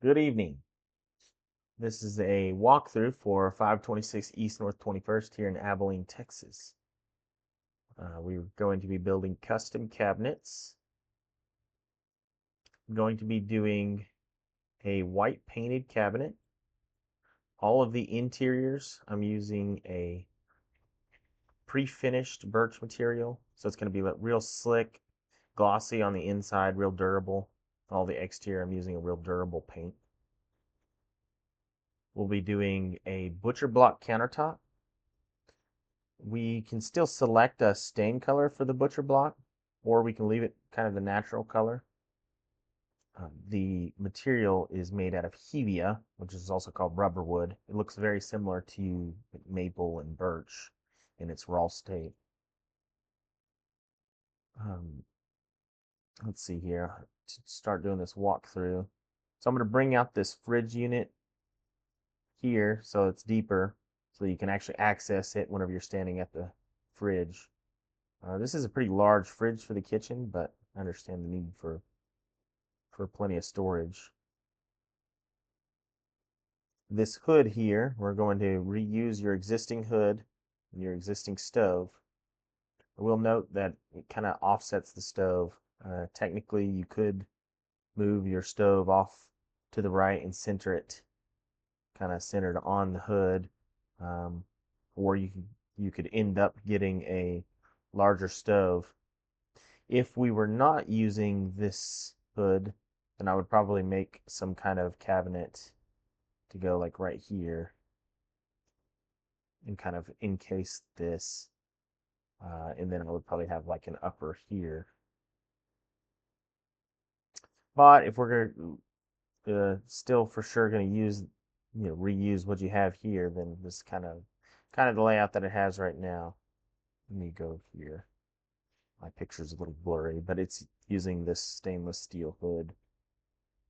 Good evening. This is a walkthrough for 526 East North 21st here in Abilene, Texas. We're going to be building custom cabinets. I'm going to be doing a white painted cabinet. All of the interiors, I'm using a pre-finished birch material. So it's going to be real slick, glossy on the inside, real durable. All the exterior, I'm using a real durable paint. We'll be doing a butcher block countertop. We can still select a stain color for the butcher block, or we can leave it kind of the natural color. The material is made out of hevia, which is also called rubber wood. It looks very similar to maple and birch in its raw state. Um, let's see here, to start doing this walkthrough. So I'm going to bring out this fridge unit here so it's deeper, so you can actually access it whenever you're standing at the fridge. This is a pretty large fridge for the kitchen, but I understand the need for plenty of storage. This hood here, we're going to reuse your existing hood and your existing stove. I will note that it kind of offsets the stove. Technically, you could move your stove off to the right and center it kind of centered on the hood, um, or you could end up getting a larger stove. If we were not using this hood, then I would probably make some kind of cabinet to go like right here and kind of encase this. And then I would probably have like an upper here. But if we're still for sure going to use, reuse what you have here, then this kind of the layout that it has right now. Let me go here. My picture's a little blurry, but it's using this stainless steel hood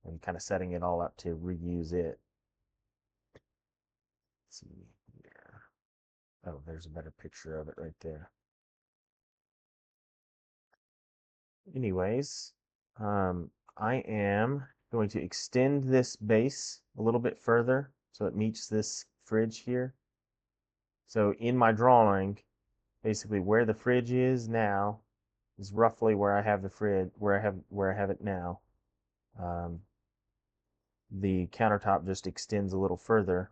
and kind of setting it all up to reuse it. Let's see here. Oh, there's a better picture of it right there. Anyways, I am going to extend this base a little bit further so it meets this fridge here. So in my drawing, basically where the fridge is now is roughly where I have the fridge, where I have it now. Um, the countertop just extends a little further,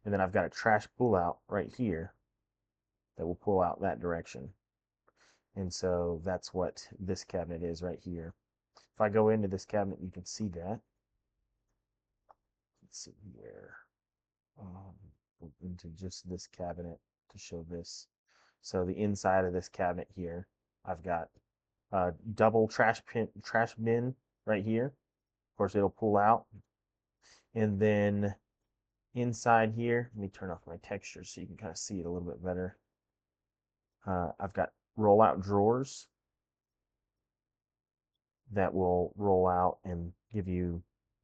and then I've got a trash pull out right here that will pull out that direction. And so that's what this cabinet is right here. If I go into this cabinet, you can see that. Let's see here. Into just this cabinet to show this. So the inside of this cabinet here, I've got a double trash bin right here. Of course, it'll pull out. And then inside here, let me turn off my texture so you can kind of see it a little bit better. I've got roll-out drawers that will roll out and give you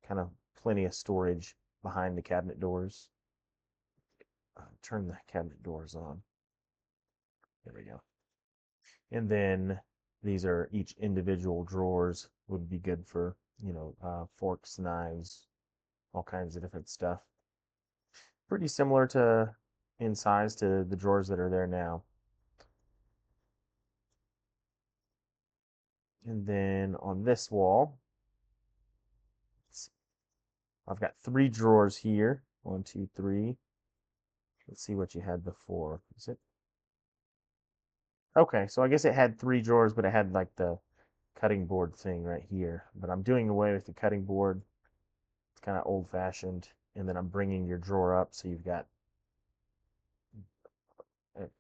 kind of plenty of storage behind the cabinet doors. Turn the cabinet doors on. There we go. And then these are each individual drawers would be good for, forks, knives, all kinds of different stuff. Pretty similar to in size to the drawers that are there now. And then on this wall, I've got 3 drawers here. 1, 2, 3. Let's see what you had before. Is it? Okay, so I guess it had 3 drawers, but it had like the cutting board thing right here. But I'm doing away with the cutting board. It's kind of old fashioned. And then I'm bringing your drawer up so you've got,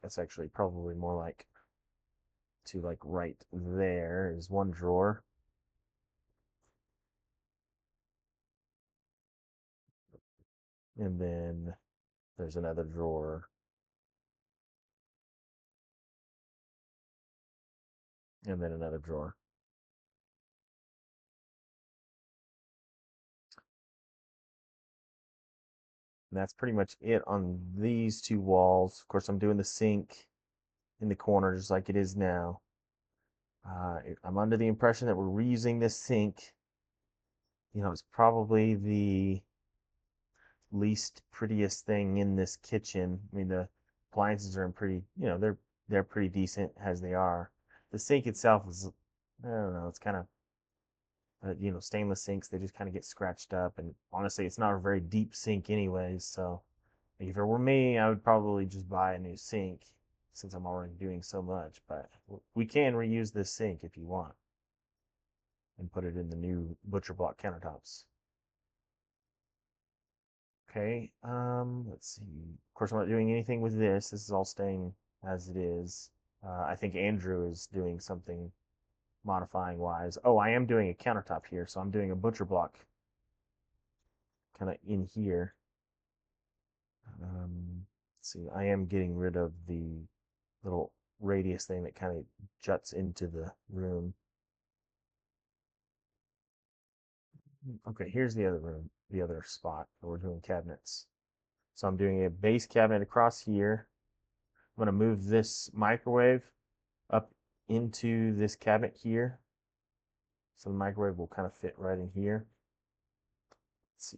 that's actually probably more like to like right there is one drawer. And then there's another drawer. And then another drawer. And that's pretty much it on these 2 walls. Of course, I'm doing the sink in the corner just like it is now. I'm under the impression that we're reusing this sink It's probably the least prettiest thing in this kitchen. I mean, the appliances are in pretty, they're pretty decent as they are. The sink itself is, I don't know, it's kind of, stainless sinks, they just kind of get scratched up. And honestly, it's not a very deep sink anyways. So if it were me, I would probably just buy a new sink since I'm already doing so much. But we can reuse this sink if you want and put it in the new butcher block countertops. Okay, let's see. Of course, I'm not doing anything with this. This is all staying as it is. I think Andrew is doing something modifying wise. Oh, I am doing a countertop here, so I'm doing a butcher block kind of in here. Let's see, I am getting rid of the little radius thing that kind of juts into the room. Okay, here's the other room, the other spot where we're doing cabinets. So I'm doing a base cabinet across here. I'm going to move this microwave up into this cabinet here. So the microwave will kind of fit right in here. Let's see.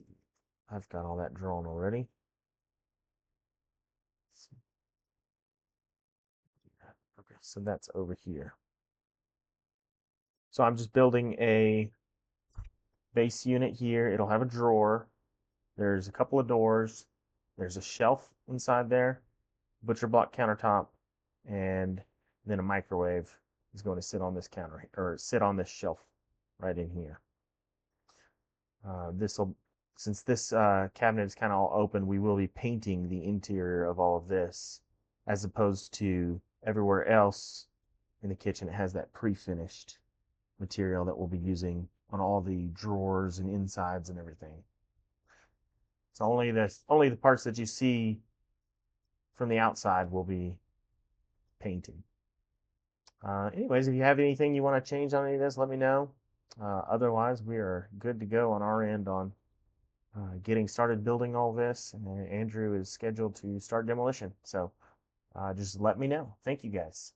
I've got all that drawn already. Okay, so that's over here. So I'm just building a base unit here. It'll have a drawer. There's a couple of doors. There's a shelf inside there, butcher block countertop, and then a microwave is going to sit on this counter or sit on this shelf right in here. This will, since this cabinet is kind of all open, we will be painting the interior of all of this, as opposed to everywhere else in the kitchen. It has that pre-finished material that we'll be using on all the drawers and insides and everything. So only the parts that you see from the outside will be painting. Anyways, if you have anything you want to change on any of this, let me know. Otherwise, we are good to go on our end on getting started building all this. And Andrew is scheduled to start demolition. So just let me know. Thank you guys.